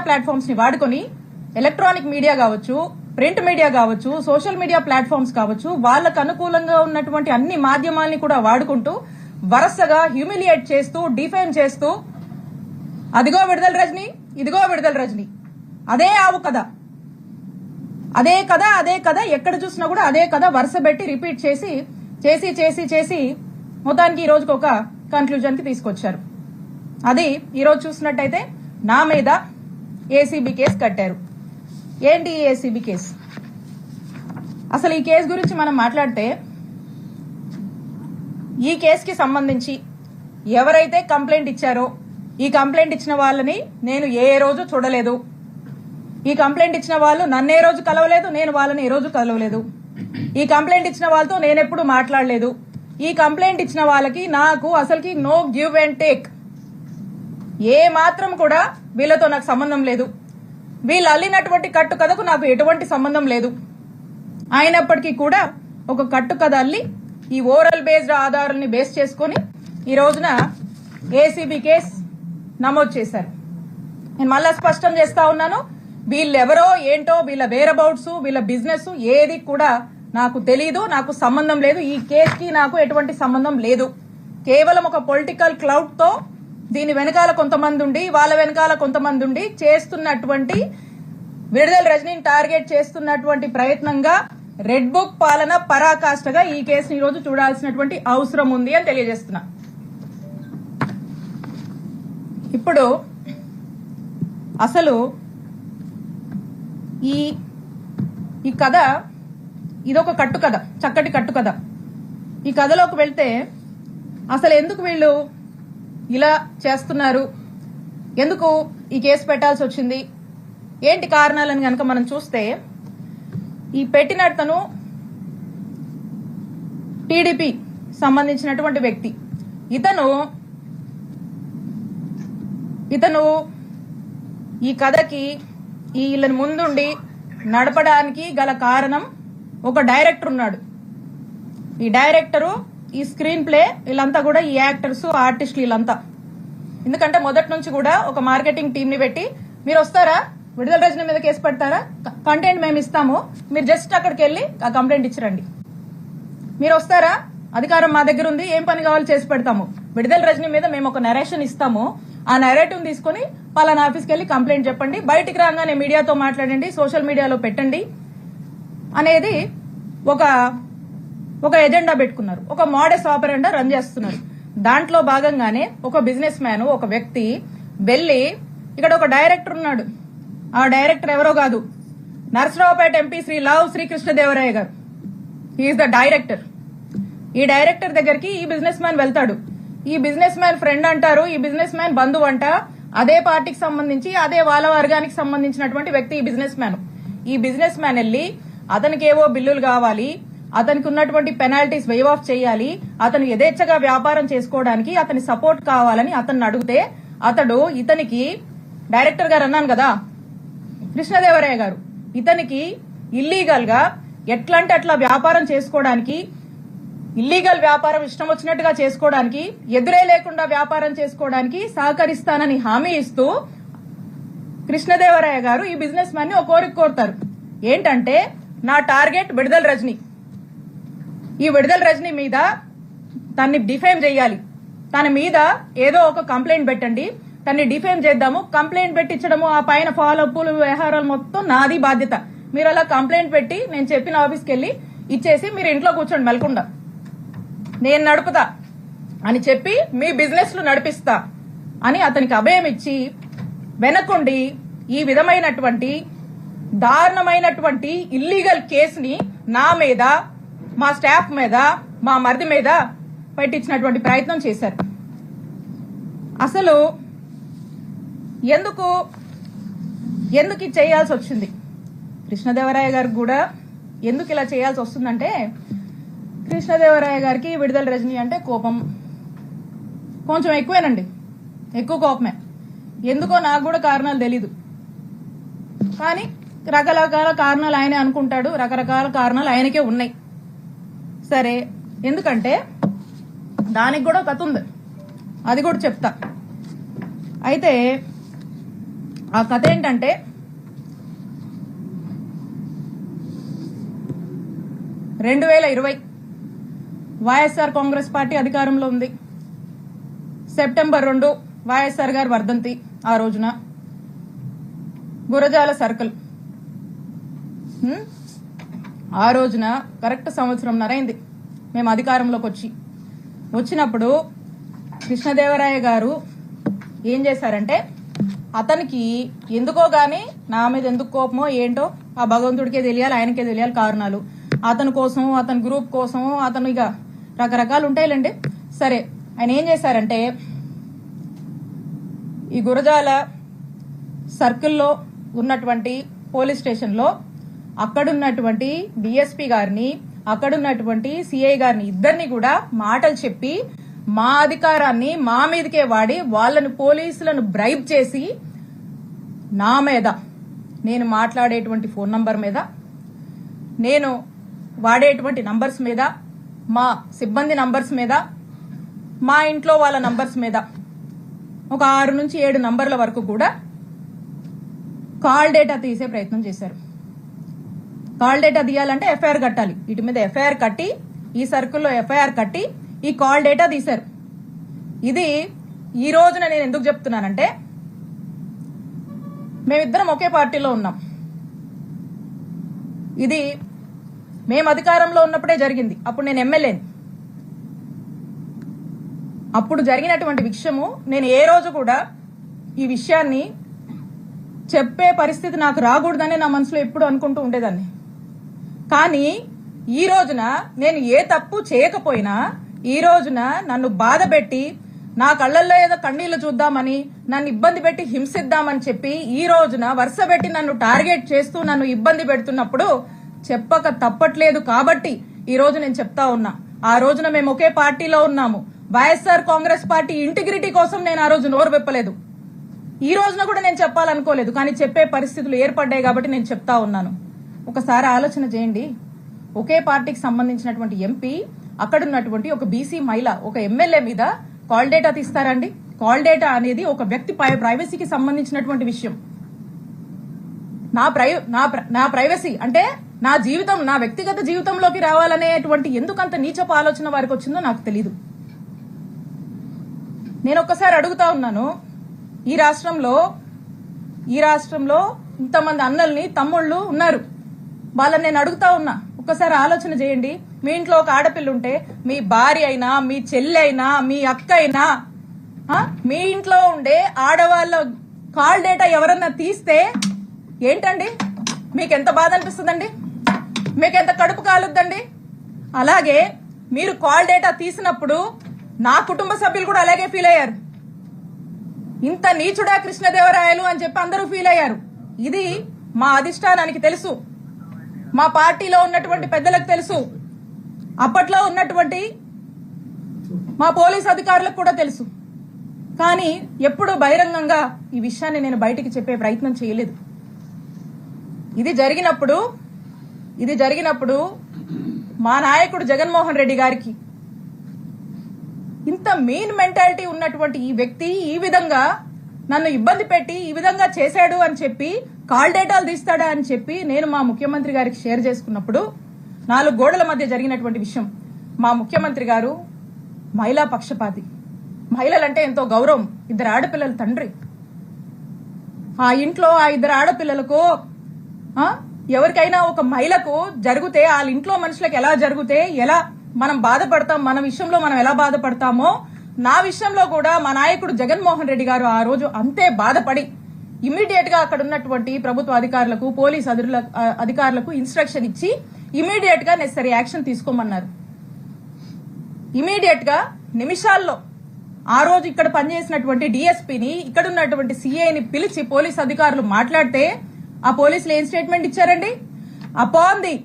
Platforms ని వాడుకొని electronic media కావచ్చు, ప్రింట్ మీడియా కావచ్చు, సోషల్ మీడియా ప్లాట్ఫామ్స్ కావచ్చు, వాళ్ళకు అనుకూలంగా ఉన్నటువంటి అన్ని మాధ్యమాల్ని కూడా వాడుకుంటూ వరుసగా హ్యూమిలియేట్ చేస్తూ, డిఫేమ్ చేస్తూ, అదిగో విడుదల రజని, ఇదిగో విడుదల రజని, అదే ఆవు కథ, అదే కథ, అదే కథ, ఎక్కడ చూసినా కూడా అదే కథ వరుస పెట్టి రిపీట్ చేసి చేసి చేసి చేసి మొత్తానికి ఈ రోజుకి ఒక కన్క్లూజన్ కి తీసుకొచ్చారు. అది ఈ రోజు చూసినట్టయితే నా మీద ఏసీబీ కేసు కట్టారు. ఏంటి ఈ ఏసీబీ కేసు? అసలు ఈ కేసు గురించి మనం మాట్లాడితే, ఈ కేసుకి సంబంధించి ఎవరైతే కంప్లైంట్ ఇచ్చారో ఈ కంప్లైంట్ ఇచ్చిన వాళ్ళని నేను ఏ రోజు చూడలేదు. ఈ కంప్లైంట్ ఇచ్చిన వాళ్ళు నన్ను ఏ రోజు కలవలేదు, నేను వాళ్ళని ఏ రోజు కలవలేదు. ఈ కంప్లైంట్ ఇచ్చిన వాళ్ళతో నేను ఎప్పుడు మాట్లాడలేదు. ఈ కంప్లైంట్ ఇచ్చిన వాళ్ళకి నాకు అసలుకి నో గివ్ అండ్ టేక్, ఏ మాత్రం కూడా వీళ్ళతో నాకు సంబంధం లేదు. వీళ్ళు అల్లినటువంటి కట్టు కథకు నాకు ఎటువంటి సంబంధం లేదు. అయినప్పటికీ కూడా ఒక కట్టు కథ అల్లి ఈ ఓరల్ బేస్డ్ ఆధారాలని బేస్ చేసుకుని ఈ రోజున ఏసీబీ కేసు నమోదు చేశారు. నేను మళ్ళా స్పష్టం చేస్తా ఉన్నాను, వీళ్ళెవరో ఏంటో, వీళ్ళ వేరబౌట్స్, వీళ్ళ బిజినెస్ ఏది కూడా నాకు తెలీదు, నాకు సంబంధం లేదు. ఈ కేసుకి నాకు ఎటువంటి సంబంధం లేదు. కేవలం ఒక పొలిటికల్ క్లౌడ్ తో దీని వెనకాల కొంతమంది ఉండి, వాళ్ళ వెనకాల కొంతమంది ఉండి చేస్తున్నటువంటి, విడుదల రజనీని టార్గెట్ చేస్తున్నటువంటి ప్రయత్నంగా రెడ్ బుక్ పాలన పరాకాష్ఠగా ఈ కేసుని ఈ రోజు చూడాల్సినటువంటి అవసరం ఉంది అని తెలియజేస్తున్నా. ఇప్పుడు అసలు ఈ కథ ఇదొక కట్టు కథ, చక్కటి కట్టు కథ. ఈ కథలోకి వెళ్తే అసలు ఎందుకు వీళ్ళు ఇలా చేస్తున్నారు, ఎందుకు ఈ కేసు పెట్టాల్సి వచ్చింది, ఏంటి కారణాలని కనుక మనం చూస్తే, ఈ పెట్టినతను టీడీపీ సంబంధించినటువంటి వ్యక్తి. ఇతను ఈ కథకి వీళ్ళని ముందుండి నడపడానికి గల కారణం ఒక డైరెక్టర్ ఉన్నాడు. ఈ డైరెక్టరు, ఈ స్క్రీన్ ప్లే, వీళ్ళంతా కూడా ఈ యాక్టర్స్, ఆర్టిస్టులు వీళ్ళంతా. ఎందుకంటే మొదటి నుంచి కూడా ఒక మార్కెటింగ్ టీం ని పెట్టి, మీరు వస్తారా విడుదల రజనీ మీద కేసు పెడతారా, కంటెంట్ మేము ఇస్తాము, మీరు జస్ట్ అక్కడికి వెళ్ళి ఆ కంప్లైంట్ ఇచ్చిరండి, మీరు వస్తారా, అధికారం మా దగ్గర ఉంది, ఏం పని కావాలో చేసి పెడతాము, విడుదల రజనీ మీద మేము ఒక నరేషన్ ఇస్తాము, ఆ నరేటివ్ తీసుకుని పలానా ఆఫీస్కి వెళ్ళి కంప్లైంట్ చెప్పండి, బయటికి రాగానే మీడియాతో మాట్లాడండి, సోషల్ మీడియాలో పెట్టండి అనేది ఒక ఎజెండా పెట్టుకున్నారు. ఒక మోడస్ ఆపరెండా రన్ చేస్తున్నారు. దాంట్లో భాగంగానే ఒక బిజినెస్ మ్యాన్, ఒక వ్యక్తి వెళ్లి, ఇక్కడ ఒక డైరెక్టర్ ఉన్నాడు, ఆ డైరెక్టర్ ఎవరో కాదు, Narasaraopet MP Shri Lavu Srikrishnadevaraya garu. He is the director. ఈ డైరెక్టర్ దగ్గరికి ఈ బిజినెస్ మ్యాన్ వెళ్తాడు. ఈ బిజినెస్ మ్యాన్ ఫ్రెండ్ అంటారు, ఈ బిజినెస్ మ్యాన్ బంధువు అంట, అదే పార్టీకి సంబంధించి, అదే వాళ్ళ వర్గానికి సంబంధించినటువంటి వ్యక్తి ఈ బిజినెస్ మ్యాన్. ఈ బిజినెస్ మ్యాన్ వెళ్లి అతనికి ఏవో బిల్లులు కావాలి, అతనికి ఉన్నటువంటి పెనాల్టీస్ వేవ్ ఆఫ్ చేయాలి, అతను యథేచ్ఛగా వ్యాపారం చేసుకోవడానికి అతని సపోర్ట్ కావాలని అతన్ని అడిగితే, ఇతనికి డైరెక్టర్ గారు అన్నాను కదా కృష్ణదేవరాయ గారు, ఇతనికి ఇల్లీగల్ గా ఎట్లంటే అట్లా వ్యాపారం చేసుకోవడానికి, ఇల్లీగల్ వ్యాపారం ఇష్టం వచ్చినట్టుగా చేసుకోవడానికి, ఎదురే లేకుండా వ్యాపారం చేసుకోవడానికి సహకరిస్తానని హామీ ఇస్తూ కృష్ణదేవరాయ గారు ఈ బిజినెస్ మ్యాన్ ని ఒక కోరిక కోరుతారు. ఏంటంటే, నా టార్గెట్ విడుదల రజనీ, ఈ విడుదల రజనీ మీద తన్ని డిఫేమ్ చేయాలి, తన మీద ఏదో ఒక కంప్లైంట్ పెట్టండి, తన్ని డిఫేమ్ చేద్దాము, కంప్లైంట్ పెట్టించడము, ఆ పైన ఫాలో అప్పులు వ్యవహారాలు మొత్తం నాది బాధ్యత, మీరు అలా కంప్లైంట్ పెట్టి నేను చెప్పిన ఆఫీస్కి వెళ్ళి ఇచ్చేసి మీరు ఇంట్లో కూర్చోండి మెలకుండా, నేను నడుపుతా అని చెప్పి మీ బిజినెస్ లు నడిపిస్తా అని అతనికి అభయం ఇచ్చి వెనకుండి ఈ విధమైనటువంటి దారుణమైనటువంటి ఇల్లీగల్ కేసుని నా మీద, మా స్టాఫ్ మీద, మా మరిది మీద పెట్టించినటువంటి ప్రయత్నం చేశారు. అసలు ఎందుకు ఇది చేయాల్సి వచ్చింది, కృష్ణదేవరాయ గారికి కూడా ఎందుకు ఇలా చేయాల్సి వస్తుందంటే, కృష్ణదేవరాయ గారికి విడుదల రజనీ అంటే కోపం కొంచెం ఎక్కువేనండి, ఎక్కువ కోపమే. ఎందుకో నాకు కూడా కారణాలు తెలీదు, కానీ రకరకాల కారణాలు ఆయనే అనుకుంటాడు, రకరకాల కారణాలు ఆయనకే ఉన్నాయి. సరే, ఎందుకంటే దానికి కూడా కథ ఉంది, అది కూడా చెప్తా. అయితే ఆ కథ ఏంటంటే వైఎస్ఆర్ కాంగ్రెస్ పార్టీ అధికారంలో ఉంది. సెప్టెంబర్ 2 వైఎస్ఆర్ గారు వర్ధంతి. ఆ రోజున గురజాల సర్కిల్ ఆ రోజున కరెక్ట్ సంవత్సరంన్నర అయింది మేము అధికారంలోకి వచ్చినప్పుడు కృష్ణదేవరాయ గారు ఏం చేశారంటే, అతనికి ఎందుకో గాని నా మీద ఎందుకు కోపమో ఏంటో ఆ భగవంతుడికే తెలియాలి, ఆయనకే తెలియాలి కారణాలు. అతని కోసం, అతని గ్రూప్ కోసం, అతను ఇక రకరకాలు ఉంటాయిలేండి. సరే, ఆయన ఏం చేశారంటే ఈ గురజాల సర్కిల్లో ఉన్నటువంటి పోలీస్ స్టేషన్లో అక్కడున్నటువంటి డిఎస్పీ గారిని, అక్కడున్నటువంటి సిఐ గారిని ఇద్దరిని కూడా మాటలు చెప్పి మా అధికారాన్ని మా మీదకే వాడి వాళ్ళని పోలీసులను బ్రైబ్ చేసి నా మీద, నేను మాట్లాడేటువంటి ఫోన్ నంబర్ మీద, నేను వాడేటువంటి నంబర్స్ మీద, మా సిబ్బంది నంబర్స్ మీద, మా ఇంట్లో వాళ్ళ నంబర్స్ మీద ఒక 6 నుంచి 7 నంబర్ల వరకు కూడా కాల్ డేటా తీసే ప్రయత్నం చేశారు. కాల్ డేటా తీయాలంటే ఎఫ్ఐఆర్ కట్టాలి. వీటి మీద ఎఫ్ఐఆర్ కట్టి, ఈ సర్కిల్లో ఎఫ్ఐఆర్ కట్టి ఈ కాల్ డేటా తీశారు. ఇది ఈ రోజున నేను ఎందుకు చెప్తున్నానంటే, మేమిద్దరం ఒకే పార్టీలో ఉన్నాం. ఇది మేము అధికారంలో ఉన్నప్పుడే జరిగింది. అప్పుడు నేను ఎమ్మెల్యేని. అప్పుడు జరిగినటువంటి విషయము నేను ఏ రోజు కూడా ఈ విషయాన్ని చెప్పే పరిస్థితి నాకు రాకూడదని నా మనసులో ఎప్పుడు అనుకుంటూ ఉండేదాన్ని. కానీ ఈ రోజున నేను ఏ తప్పు చేయకపోయినా, ఈ రోజున నన్ను బాధ పెట్టి, నా కళ్ళల్లో ఏదో కన్నీళ్లు చూద్దామని, నన్ను ఇబ్బంది పెట్టి హింసిద్దామని చెప్పి ఈ రోజున వరుస పెట్టి నన్ను టార్గెట్ చేస్తూ నన్ను ఇబ్బంది పెడుతున్నప్పుడు చెప్పక తప్పట్లేదు. కాబట్టి ఈ రోజు నేను చెప్తా ఉన్నా, ఆ రోజున మేము ఒకే పార్టీలో ఉన్నాము. వైఎస్ఆర్ కాంగ్రెస్ పార్టీ ఇంటిగ్రిటీ కోసం నేను ఆ రోజు నోరు విప్పలేదు. ఈ రోజున కూడా నేను చెప్పాలనుకోలేదు, కానీ చెప్పే పరిస్థితులు ఏర్పడ్డాయి కాబట్టి నేను చెప్తా ఉన్నాను. ఒకసారి ఆలోచన చేయండి. ఒకే పార్టీకి సంబంధించినటువంటి ఎంపీ, అక్కడున్నటువంటి ఒక బీసీ మహిళ, ఒక ఎమ్మెల్యే మీద కాల్ డేటా తీస్తారండి? కాల్ డేటా అనేది ఒక వ్యక్తి ప్రైవసీకి సంబంధించినటువంటి విషయం. నా ప్రైవసీ అంటే నా జీవితం, నా వ్యక్తిగత జీవితంలోకి రావాలనేటువంటి ఎందుకంత నీచపు ఆలోచన వారికి వచ్చిందో నాకు తెలీదు. నేను ఒక్కసారి అడుగుతా ఉన్నాను, ఈ రాష్ట్రంలో ఇంతమంది అన్నల్ని, తమ్ముళ్ళు ఉన్నారు. వాళ్ళని నేను అడుగుతా ఉన్నా, ఒక్కసారి ఆలోచన చేయండి. మీ ఇంట్లో ఒక ఆడపిల్ల ఉంటే, మీ భార్య అయినా, మీ చెల్లి అయినా, మీ అక్క అయినా, మీ ఇంట్లో ఉండే ఆడవాళ్ళ కాల్ డేటా ఎవరన్నా తీస్తే ఏంటండి? మీకెంత బాధ అనిపిస్తుందండి? మీకెంత కడుపు కాలుద్దండి? అలాగే మీరు కాల్ డేటా తీసినప్పుడు నా కుటుంబ సభ్యులు కూడా అలాగే ఫీల్ అయ్యారు. ఇంత నీచుడా కృష్ణదేవరాయలు అని చెప్పి అందరూ ఫీల్ అయ్యారు. ఇది మా అధిష్టానానికి తెలుసు, మా పార్టీలో ఉన్నటువంటి పెద్దలకు తెలుసు, అప్పట్లో ఉన్నటువంటి మా పోలీస్ అధికారులకు కూడా తెలుసు. కానీ ఎప్పుడు బహిరంగంగా ఈ విషయాన్ని నేను బయటికి చెప్పే ప్రయత్నం చేయలేదు. ఇది జరిగినప్పుడు మా నాయకుడు జగన్మోహన్ రెడ్డి గారికి ఇంత మీన్ మెంటాలిటీ ఉన్నటువంటి ఈ వ్యక్తి ఈ విధంగా నన్ను ఇబ్బంది పెట్టి ఈ విధంగా చేశాడు అని చెప్పి, కాల్ డేటాలు తీస్తాడా అని చెప్పి నేను మా ముఖ్యమంత్రి గారికి షేర్ చేసుకున్నప్పుడు, 4 గోడల మధ్య జరిగినటువంటి విషయం. మా ముఖ్యమంత్రి గారు మహిళా పక్షపాతి, మహిళలంటే ఎంతో గౌరవం, 2 ఆడపిల్లల తండ్రి. ఆ ఇంట్లో ఆ 2 ఆడపిల్లలకు ఎవరికైనా ఒక మహిళకు జరిగితే, వాళ్ళ ఇంట్లో మనుషులకు ఎలా జరిగితే ఎలా మనం బాధపడతాం, మన విషయంలో మనం ఎలా బాధపడతామో, నా విషయంలో కూడా మా నాయకుడు జగన్మోహన్ రెడ్డి గారు ఆ రోజు అంతే బాధపడి ఇమీడియట్ గా అక్కడ ఉన్నటువంటి ప్రభుత్వ అధికారులకు, పోలీస్ అధికారులకు ఇన్స్ట్రక్షన్ ఇచ్చి ఇమీడియట్ గా నెసరీ యాక్షన్ తీసుకోమన్నారు. ఇమీడియట్ గా నిమిషాల్లో ఆ రోజు ఇక్కడ పనిచేసినటువంటి డిఎస్పీని, ఇక్కడ ఉన్నటువంటి సిఐని పిలిచి పోలీస్ అధికారులు మాట్లాడితే ఆ పోలీసులు ఏం స్టేట్మెంట్ ఇచ్చారండి? Upon the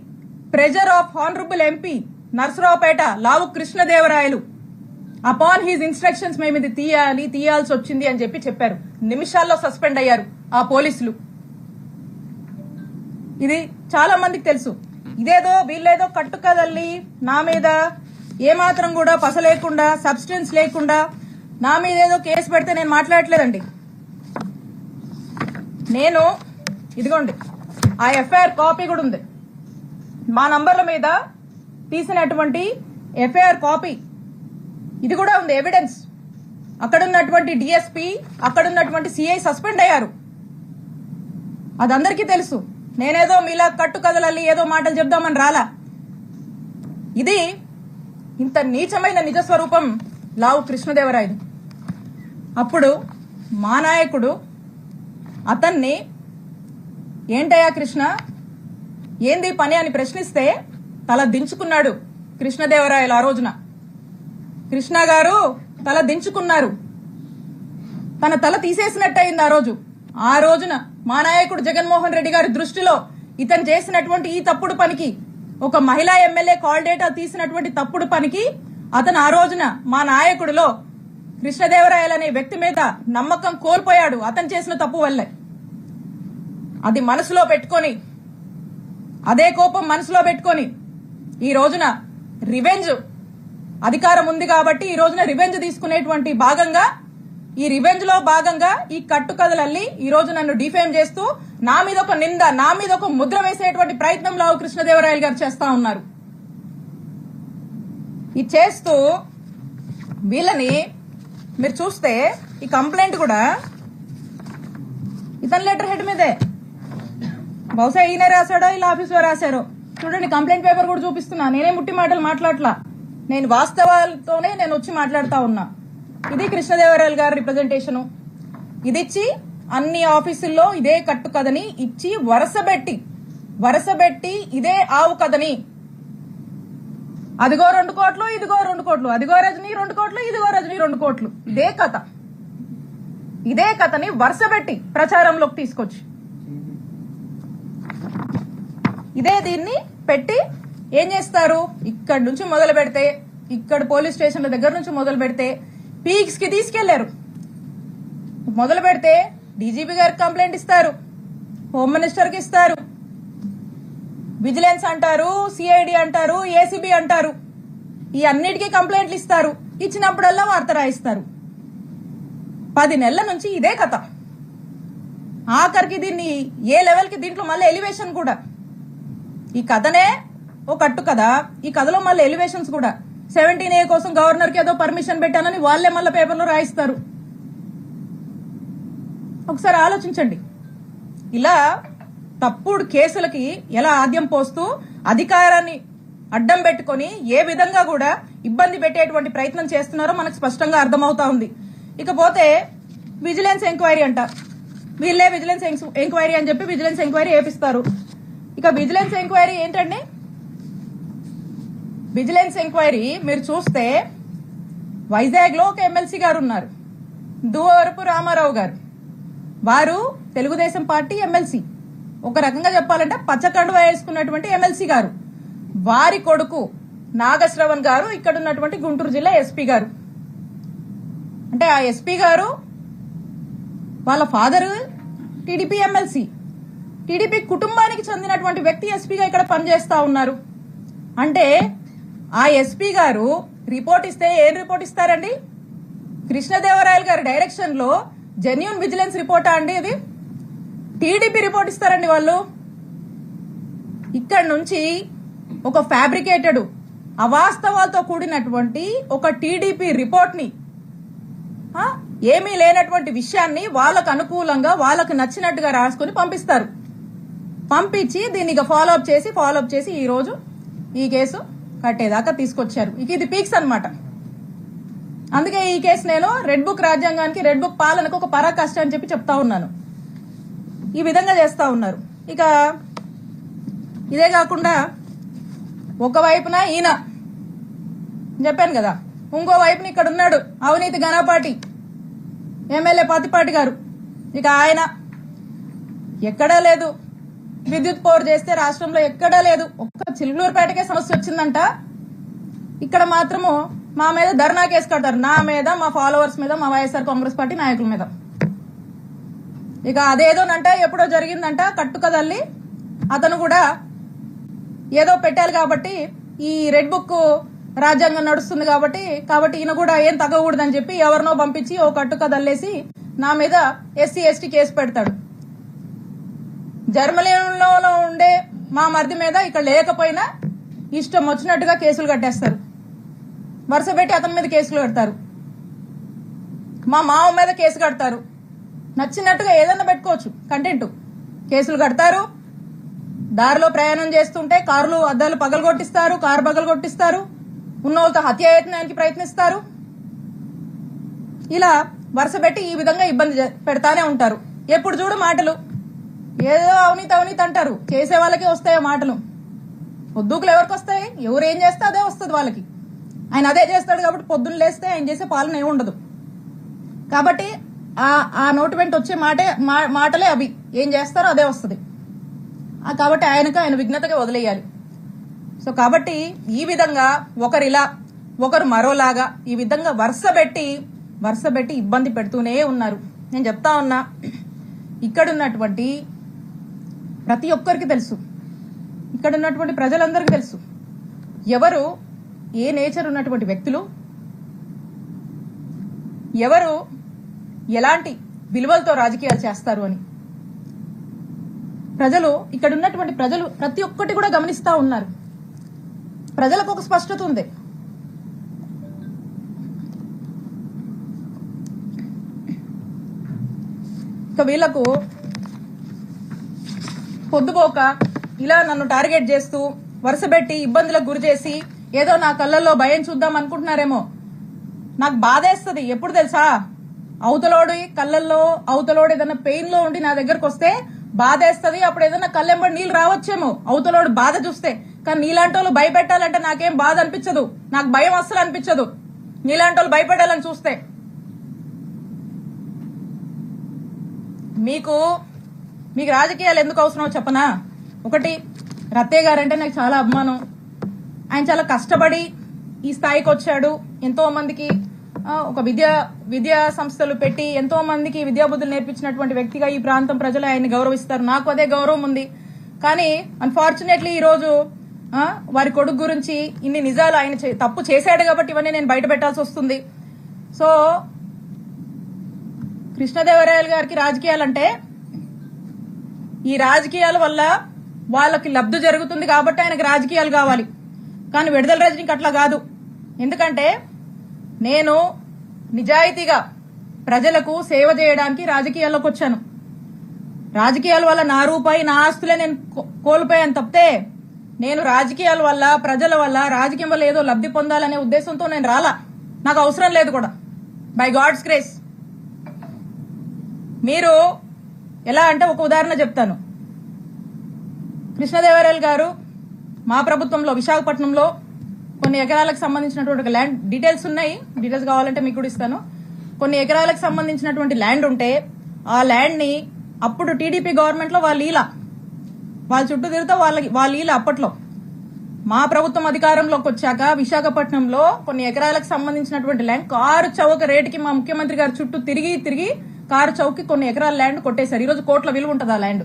pressure of honourable MP Narasaraopet Lavu Krishnadevarayalu, upon his instructions మేము ఇది తీయాల్సి వచ్చింది అని చెప్పారు. నిమిషాల్లో సస్పెండ్ అయ్యారు ఆ పోలీసులు. ఇది చాలా మందికి తెలుసు. ఇదేదో వీళ్ళేదో కట్టుకదల్లి నా మీద ఏమాత్రం కూడా పస లేకుండా, సబ్స్టెన్స్ లేకుండా నా మీద ఏదో కేసు పెడితే నేను మాట్లాడట్లేదండి. నేను ఇదిగోండి ఆ ఎఫ్ఐఆర్ కాపీ కూడా ఉంది. మా నంబర్ల మీద తీసినటువంటి ఎఫ్ఐఆర్ కాపీ ఇది కూడా ఉంది, ఎవిడెన్స్. అక్కడున్నటువంటి డిఎస్పీ, అక్కడున్నటువంటి సిఐ సస్పెండ్ అయ్యారు. అదందరికీ తెలుసు. నేనేదో మీలా కట్టు కథలల్లి ఏదో మాటలు చెప్దామని రాలా. ఇది ఇంత నీచమైన నిజస్వరూపం లావు కృష్ణదేవరాయది. అప్పుడు మా నాయకుడు అతన్ని ఏంటయ్యా కృష్ణ, ఏంది పని అని ప్రశ్నిస్తే తల దించుకున్నాడు కృష్ణదేవరాయలు. ఆ రోజున కృష్ణ గారు తల దించుకున్నారు. తన తల తీసేసినట్టయింది ఆ రోజు. ఆ రోజున మా నాయకుడు జగన్మోహన్ రెడ్డి గారి దృష్టిలో ఇతను చేసినటువంటి ఈ తప్పుడు పనికి, ఒక మహిళా ఎమ్మెల్యే కాల్ డేటా తీసినటువంటి తప్పుడు పనికి అతను ఆ రోజున మా నాయకుడిలో కృష్ణదేవరాయలు అనే వ్యక్తి మీద నమ్మకం కోల్పోయాడు, అతను చేసిన తప్పు వల్లే. అది మనసులో పెట్టుకొని, అదే కోపం మనసులో పెట్టుకొని ఈ రోజున రివెంజ్, అధికారం ఉంది కాబట్టి ఈ రోజున రివెంజ్ తీసుకునేటువంటి భాగంగా, ఈ రివెంజ్ లో భాగంగా ఈ కట్టుకథలల్లి ఈ రోజు నన్ను డిఫేమ్ చేస్తూ నా మీద ఒక నింద, నా మీద ఒక ముద్ర వేసేటువంటి ప్రయత్నం లావు కృష్ణదేవరాయలు గారు చేస్తా ఉన్నారు. ఇది చేస్తూ వీళ్ళని మీరు చూస్తే ఈ కంప్లైంట్ కూడా ఇతని లెటర్ హెడ్ మీదే. బహుశా ఈయనే రాశాడో ఇలా ఆఫీసులో రాశారో చూడండి. కంప్లైంట్ పేపర్ కూడా చూపిస్తున్నా. నేనే ముట్టి మాటలు మాట్లాడలా, నేను వాస్తవాలతోనే నేను వచ్చి మాట్లాడుతా ఉన్నా. ఇది కృష్ణదేవరాయలు గారి రిప్రజెంటేషను. ఇది ఇచ్చి అన్ని ఆఫీసుల్లో ఇదే కట్టు కథని ఇచ్చి వరసబెట్టి ఇదే ఆవు కథని, అదిగో 2 కోట్లు, ఇదిగో 2 కోట్లు, అదిగో రజనీ 2 కోట్లు, ఇదిగో రజనీ 2 కోట్లు, ఇదే కథని వరుసబెట్టి ప్రచారంలోకి తీసుకొచ్చి దీన్ని పెట్టి ఏం చేస్తారు, ఇక్కడి నుంచి మొదలు పెడితే, ఇక్కడ పోలీస్ స్టేషన్ల దగ్గర నుంచి మొదలు పెడితే పీక్స్ కి తీసుకెళ్లారు. మొదలు పెడితే డీజీపీ గారికి కంప్లైంట్ ఇస్తారు, హోమ్ మినిస్టర్ కి ఇస్తారు, విజిలెన్స్ అంటారు, సిఐడి అంటారు, ఏసీబీ అంటారు, ఈ అన్నిటికీ కంప్లైంట్లు ఇస్తారు. ఇచ్చినప్పుడల్లా వార్త రాయిస్తారు. 10 నెలల నుంచి ఇదే కథ. ఆఖరికి దీన్ని ఏ లెవెల్ కి, దీంట్లో మళ్ళీ ఎలివేషన్ కూడా, ఈ కథనే ఓ కట్టు కదా, ఈ కథలో మళ్ళీ ఎలివేషన్స్ కూడా. 17A కోసం గవర్నర్ కి ఏదో పర్మిషన్ పెట్టానని వాళ్లే మళ్ళీ పేపర్లో రాయిస్తారు. ఒకసారి ఆలోచించండి. ఇలా తప్పుడు కేసులకి ఎలా ఆద్యం పోస్తూ అధికారాన్ని అడ్డం పెట్టుకుని ఏ విధంగా కూడా ఇబ్బంది పెట్టేటువంటి ప్రయత్నం చేస్తున్నారో మనకు స్పష్టంగా అర్థమవుతా ఉంది. ఇకపోతే విజిలెన్స్ ఎంక్వైరీ అంట, వీళ్ళే విజిలెన్స్ ఎంక్వైరీ అని చెప్పి విజిలెన్స్ ఎంక్వైరీ చేపిస్తారు. ఇక విజిలెన్స్ ఎంక్వైరీ ఏంటండి, విజిలెన్స్ ఎంక్వైరీ మీరు చూస్తే వైజాగ్ లో ఒక ఎమ్మెల్సీ గారు ఉన్నారు, దువ్వరపు రామారావు గారు. వారు తెలుగుదేశం పార్టీ ఎమ్మెల్సీ, ఒక రకంగా చెప్పాలంటే పచ్చకండువా వేసుకున్నటువంటి ఎమ్మెల్సీ గారు. వారి కొడుకు నాగశ్రవణ్ గారు ఇక్కడ ఉన్నటువంటి గుంటూరు జిల్లా ఎస్పీ గారు. అంటే ఆ ఎస్పీ గారు వాళ్ళ ఫాదర్ టీడీపీ ఎమ్మెల్సీ, టీడీపీ కుటుంబానికి చెందినటువంటి వ్యక్తి ఎస్పీగా ఇక్కడ పనిచేస్తా ఉన్నారు. అంటే ఆ ఎస్పీ గారు రిపోర్ట్ ఇస్తే ఏం రిపోర్ట్ ఇస్తారండి, కృష్ణదేవరాయలు గారి డైరెక్షన్ లో జెన్యూన్ విజిలెన్స్ రిపోర్టా అండి, ఇది టీడీపీ రిపోర్ట్ ఇస్తారండి వాళ్ళు. ఇక్కడ నుంచి ఒక ఫ్యాబ్రికేటెడ్ అవాస్తవాలతో కూడినటువంటి ఒక టీడీపీ రిపోర్ట్ ని, ఏమీ లేనటువంటి విషయాన్ని వాళ్ళకు అనుకూలంగా వాళ్ళకు నచ్చినట్టుగా రాసుకుని పంపిస్తారు. పంపించి దీన్ని ఫాలో అప్ చేసి ఈ రోజు ఈ కేసు కట్టేదాకా తీసుకొచ్చారు. ఇక ఇది పీక్స్ అన్నమాట. అందుకే ఈ కేసు నేను రెడ్ బుక్ రాజ్యాంగానికి, రెడ్ బుక్ పాలనకు ఒక పరాకాష్ట అని చెప్పి చెప్తా ఉన్నాను. ఈ విధంగా చేస్తా ఉన్నారు. ఇక ఇదే కాకుండా ఒకవైపున ఈయన చెప్పాను కదా, ఇంకో వైపున ఇక్కడ ఉన్నాడు అవినీతి ఘనపాటి ఎమ్మెల్యే పతిపాటి గారు. ఇక ఆయన ఎక్కడా లేదు, విద్యుత్ పవర్ చేస్తే రాష్ట్రంలో ఎక్కడా లేదు. ఒక్క చిలుకూరుపేటకే సమస్య వచ్చిందంట, ఇక్కడ మాత్రము మా మీద ధర్నా కేసు కడతారు, నా మీద, మా ఫాలోవర్స్ మీద, మా వైఎస్ఆర్ కాంగ్రెస్ పార్టీ నాయకుల మీద. ఇక అదేదోనంట ఎప్పుడో జరిగిందంట కట్టుకదల్లి, అతను కూడా ఏదో పెట్టాలి కాబట్టి ఈ రెడ్ బుక్ రాజ్యాంగం నడుస్తుంది కాబట్టి ఈయన కూడా ఏం తగ్గకూడదని చెప్పి ఎవరినో పంపించి ఓ కట్టుకదల్లేసి నా మీద ఎస్సీ ఎస్టీ కేసు పెడతాడు. జర్మనీలో ఉండే మా మరిది మీద ఇక్కడ లేకపోయినా ఇష్టం వచ్చినట్టుగా కేసులు కట్టేస్తారు, వరుస పెట్టి అతని మీద కేసులు కడతారు, మా మావ మీద కేసు కడతారు, నచ్చినట్టుగా ఏదన్నా పెట్టుకోవచ్చు కంటెంట్. కేసులు కడతారు, దారిలో ప్రయాణం చేస్తుంటే కార్లు అద్దాలు పగలగొట్టిస్తారు, కారు పగలగొట్టిస్తారు, ఉన్న వాళ్ళతో హత్యాయత్నానికి ప్రయత్నిస్తారు. ఇలా వరుస పెట్టి ఈ విధంగా ఇబ్బంది పెడతానే ఉంటారు. ఎప్పుడు చూడు మాటలు, ఏదో అవినీతి అంటారు. చేసే వాళ్ళకి వస్తాయో మాటలు, పొద్దుకులు ఎవరికి వస్తాయి? ఎవరు ఏం చేస్తే అదే వస్తుంది వాళ్ళకి. ఆయన అదే చేస్తాడు కాబట్టి పొద్దున్న లేస్తే ఆయన చేసే పాలన ఏమి ఉండదు. కాబట్టి ఆ నోటి వెంట వచ్చే మాటలే అవి, ఏం చేస్తారో అదే వస్తుంది. కాబట్టి ఆయన విఘ్నతగా వదిలేయాలి. సో కాబట్టి ఈ విధంగా ఒకరిలా ఒకరు మరోలాగా ఈ విధంగా వరుస పెట్టి ఇబ్బంది పెడుతూనే ఉన్నారు. నేను చెప్తా ఉన్నా, ఇక్కడున్నటువంటి ప్రతి ఒక్కరికి తెలుసు, ఇక్కడ ఉన్నటువంటి ప్రజలందరికీ తెలుసు ఎవరు ఏ నేచర్ ఉన్నటువంటి వ్యక్తులు, ఎవరు ఎలాంటి విలువలతో రాజకీయాలు చేస్తారు అని. ప్రజలు ఇక్కడ ఉన్నటువంటి ప్రజలు ప్రతి ఒక్కటి కూడా గమనిస్తా ఉన్నారు. ప్రజలకు ఒక స్పష్టత ఉంది. ఇక వీళ్లకు పొద్దుపోక ఇలా నన్ను టార్గెట్ చేస్తూ వరుసపెట్టి ఇబ్బందులకు గురి చేసి ఏదో నా కళ్ళల్లో భయం చూద్దాం అనుకుంటున్నారేమో. నాకు బాధేస్తుంది ఎప్పుడు తెలుసా, అవతలోడి కళ్ళల్లో అవతలోడు ఏదైనా పెయిన్ లో ఉండి నా దగ్గరకు వస్తే బాధేస్తుంది. అప్పుడు ఏదైనా కళ్ళెంబడి నీళ్ళు రావచ్చేమో అవతలోడు బాధ చూస్తే. కానీ నీలాంటి వాళ్ళు భయపెట్టాలంటే నాకేం బాధ అనిపించదు, నాకు భయం అస్సలు అనిపించదు నీలాంటి వాళ్ళు భయపెట్టాలని చూస్తే. మీకు రాజకీయాలు ఎందుకు అవసరమో చెప్పనా. ఒకటి, రత్తయ్య గారంటే నాకు చాలా అభిమానం. ఆయన చాలా కష్టపడి ఈ స్థాయికి వచ్చాడు. ఎంతో మందికి ఒక విద్యా సంస్థలు పెట్టి ఎంతో మందికి విద్యాబుద్ధులు నేర్పించినటువంటి వ్యక్తిగా ఈ ప్రాంతం ప్రజలు ఆయన్ని గౌరవిస్తారు. నాకు అదే గౌరవం ఉంది. కానీ అన్ఫార్చునేట్లీ ఈ రోజు వారి కొడుకు గురించి ఇన్ని నిజాలు, ఆయన తప్పు చేశాడు కాబట్టి ఇవన్నీ నేను బయట పెట్టాల్సి వస్తుంది. సో కృష్ణదేవరాయలు గారికి రాజకీయాలంటే ఈ రాజకీయాల వల్ల వాళ్ళకి లబ్ధి జరుగుతుంది కాబట్టి ఆయనకు రాజకీయాలు కావాలి. కానీ విడుదల రజనీకి అట్లా కాదు. ఎందుకంటే నేను నిజాయితీగా ప్రజలకు సేవ చేయడానికి రాజకీయాల్లోకి వచ్చాను. రాజకీయాల వల్ల నా రూపాయి నా ఆస్తులే నేను కోల్పోయాను తప్పితే నేను రాజకీయాల వల్ల ప్రజల వల్ల రాజకీయం వల్ల ఏదో లబ్ధి పొందాలనే ఉద్దేశంతో నేను రాలా. నాకు అవసరం లేదు కూడా, బై గాడ్స్ గ్రేస్. మీరు ఎలా అంటే ఒక ఉదాహరణ చెప్తాను. కృష్ణదేవరాయలు గారు మా ప్రభుత్వంలో విశాఖపట్నంలో కొన్ని ఎకరాలకు సంబంధించినటువంటి ల్యాండ్ డీటెయిల్స్ ఉన్నాయి, డీటెయిల్స్ కావాలంటే మీకు కూడా ఇస్తాను. కొన్ని ఎకరాలకు సంబంధించినటువంటి ల్యాండ్ ఉంటే ఆ ల్యాండ్ ని అప్పుడు టీడీపీ గవర్నమెంట్ లో వాళ్ళ చుట్టూ తిరుగుతా వాళ్ళ అప్పట్లో. మా ప్రభుత్వం అధికారంలోకి వచ్చాక విశాఖపట్నంలో కొన్ని ఎకరాలకు సంబంధించినటువంటి ల్యాండ్ కారు చౌక రేటుకి మా ముఖ్యమంత్రి గారు చుట్టూ తిరిగి కారు చౌకి కొన్ని ఎకరాల ల్యాండ్ కొట్టేశారు. ఈరోజు కోట్ల విలువ ఉంటుంది ఆ ల్యాండ్.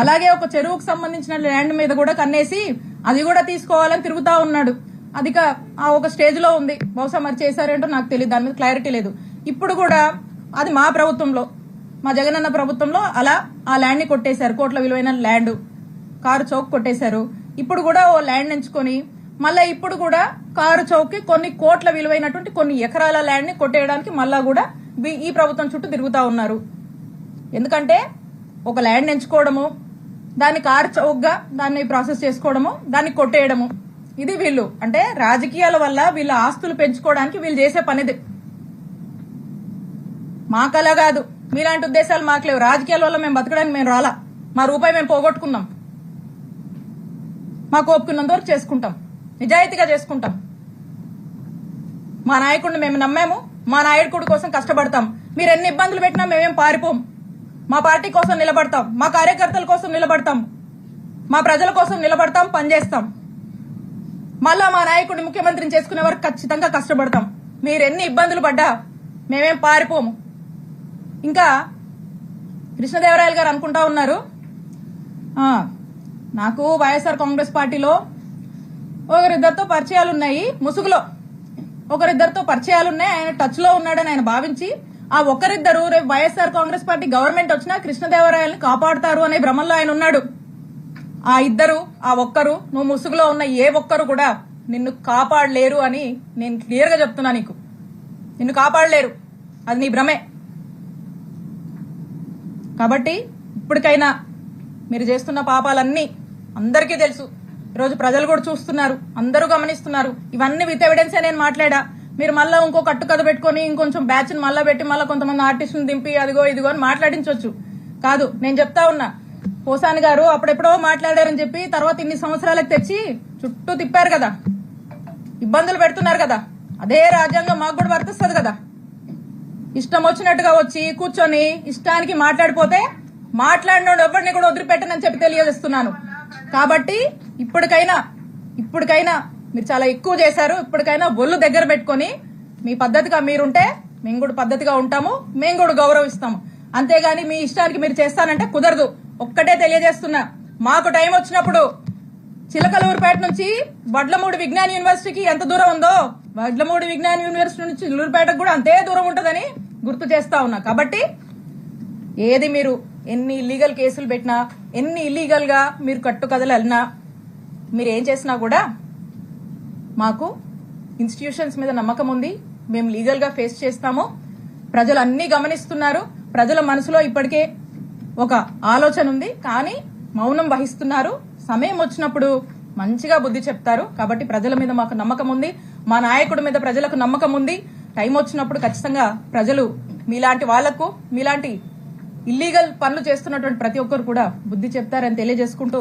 అలాగే ఒక చెరువుకు సంబంధించిన ల్యాండ్ మీద కూడా కన్నేసి అది కూడా తీసుకోవాలని తిరుగుతా ఉన్నాడు. అది ఒక స్టేజ్ లో ఉంది. బహుశా మరి చేశారేంటో నాకు తెలియదు, దాని మీద క్లారిటీ లేదు. ఇప్పుడు కూడా అది మా ప్రభుత్వంలో, మా జగనన్న ప్రభుత్వంలో అలా ఆ ల్యాండ్ ని కొట్టేశారు. కోట్ల విలువైన ల్యాండ్ కారు చౌక్ కొట్టేశారు. ఇప్పుడు కూడా ఓ ల్యాండ్ ఎంచుకొని మళ్ళా ఇప్పుడు కూడా కారు చౌక్కి కొన్ని కోట్ల విలువైనటువంటి కొన్ని ఎకరాల ల్యాండ్ ని కొట్టేయడానికి మళ్ళా కూడా ఈ ప్రభుత్వం చుట్టూ తిరుగుతా ఉన్నారు. ఎందుకంటే ఒక ల్యాండ్ ఎంచుకోవడము, దాన్ని కారు చౌక్గా దాన్ని ప్రాసెస్ చేసుకోవడము, దాన్ని కొట్టేయడము, ఇది వీళ్ళు అంటే రాజకీయాల వల్ల వీళ్ళ ఆస్తులు పెంచుకోవడానికి వీళ్ళు చేసే పనిది. మాకలా కాదు, మీలాంటి ఉద్దేశాలు మాకు లేవు. రాజకీయాల వల్ల మేము బతకడానికి మేము రాలా. మా రూపాయి మేము పోగొట్టుకున్నాం. మాకు ఒప్పుకున్నంత వరకు చేసుకుంటాం, నిజాయితీగా చేసుకుంటాం. మా నాయకుడిని మేము నమ్మాము, మా నాయకుడి కోసం కష్టపడతాం. మీరు ఎన్ని ఇబ్బందులు పెట్టినా మేమేం పారిపోం. మా పార్టీ కోసం నిలబడతాం, మా కార్యకర్తల కోసం నిలబడతాం, మా ప్రజల కోసం నిలబడతాం, పనిచేస్తాం. మళ్ళా మా నాయకుడిని ముఖ్యమంత్రిని చేసుకునే వరకు ఖచ్చితంగా కష్టపడతాం. మీరు ఎన్ని ఇబ్బందులు పడ్డా మేమేం పారిపోము. ఇంకా కృష్ణదేవరాయలు గారు అనుకుంటా ఉన్నారు, నాకు వైఎస్ఆర్ కాంగ్రెస్ పార్టీలో ఒకరిద్దరితో పరిచయాలు ఉన్నాయి, ముసుగులో ఒకరిద్దరితో పరిచయాలున్నాయి, ఆయన టచ్ లో ఉన్నాడని ఆయన భావించి ఆ ఒక్కరిద్దరు రేపు వైఎస్ఆర్ కాంగ్రెస్ పార్టీ గవర్నమెంట్ వచ్చినా కృష్ణదేవరాయల్ని కాపాడుతారు అనే భ్రమంలో ఆయన ఉన్నాడు. ఆ ఇద్దరు, ఆ ఒక్కరు, నువ్వు ముసుగులో ఉన్న ఏ ఒక్కరు కూడా నిన్ను కాపాడలేరు అని నేను క్లియర్ గా చెప్తున్నా. నిన్ను కాపాడలేరు, అది నీ భ్రమే. కాబట్టి ఇప్పటికైనా మీరు చేస్తున్న పాపాలన్నీ అందరికీ తెలుసు. ఈరోజు ప్రజలు కూడా చూస్తున్నారు, అందరూ గమనిస్తున్నారు. ఇవన్నీ విత్ ఎవిడెన్సే నేను మాట్లాడా. మీరు మళ్ళీ ఇంకో కట్టుకథ పెట్టుకుని ఇంకొంచెం బ్యాచ్ ని మళ్ళా పెట్టి మళ్ళీ కొంతమంది ఆర్టిస్టులు దింపి అదిగో ఇదిగో అని మాట్లాడించవచ్చు. కాదు, నేను చెప్తా ఉన్నా, పోసాని గారు అప్పుడెప్పుడో మాట్లాడారని చెప్పి తర్వాత ఇన్ని సంవత్సరాలకు తెచ్చి చుట్టూ తిప్పారు కదా, ఇబ్బందులు పెడుతున్నారు కదా. అదే రాజ్యాంగం మాకు కూడా వర్తిస్తుంది కదా. ఇష్టం వచ్చినట్టుగా వచ్చి కూర్చొని ఇష్టానికి మాట్లాడిపోతే మాట్లాడినోడు ఎవరిని కూడా వదిలిపెట్టనని చెప్పి తెలియజేస్తున్నాను. కాబట్టి ఇప్పటికైనా మీరు చాలా ఎక్కువ చేశారు. ఇప్పటికైనా ఒళ్ళు దగ్గర పెట్టుకుని మీ పద్ధతిగా మీరుంటే మేము కూడా పద్ధతిగా ఉంటాము, మేము కూడా గౌరవిస్తాము. అంతేగాని మీ ఇష్టానికి మీరు చేస్తానంటే కుదరదు. ఒక్కటే తెలియజేస్తున్నా, మాకు టైం వచ్చినప్పుడు చిలకలూరుపేట నుంచి వడ్లమూడి విజ్ఞాన యూనివర్సిటీకి ఎంత దూరం ఉందో వడ్లమూడి విజ్ఞాన యూనివర్సిటీ నుంచి చిలూరుపేటకు కూడా అంతే దూరం ఉంటుందని గుర్తు చేస్తా ఉన్నా. కాబట్టి ఏది మీరు ఎన్ని ఇల్లీగల్ కేసులు పెట్టినా, ఎన్ని ఇల్లీగల్ గా మీరు కట్టుకథలు వెళ్ళినా, మీరు ఏం చేసినా కూడా మాకు ఇన్స్టిట్యూషన్స్ మీద నమ్మకం ఉంది. మేము లీగల్ గా ఫేస్ చేస్తాము. ప్రజలు అన్ని గమనిస్తున్నారు. ప్రజల మనసులో ఇప్పటికే ఒక ఆలోచన ఉంది, కానీ మౌనం వహిస్తున్నారు. సమయం వచ్చినప్పుడు మంచిగా బుద్ధి చెప్తారు. కాబట్టి ప్రజల మీద మాకు నమ్మకం ఉంది, మా నాయకుడి మీద ప్రజలకు నమ్మకం ఉంది. టైం వచ్చినప్పుడు ఖచ్చితంగా ప్రజలు మీలాంటి వాళ్లకు, మీలాంటి ఇల్లీగల్ పనులు చేస్తున్నటువంటి ప్రతి ఒక్కరు కూడా బుద్ధి చెప్తారని తెలియజేసుకుంటూ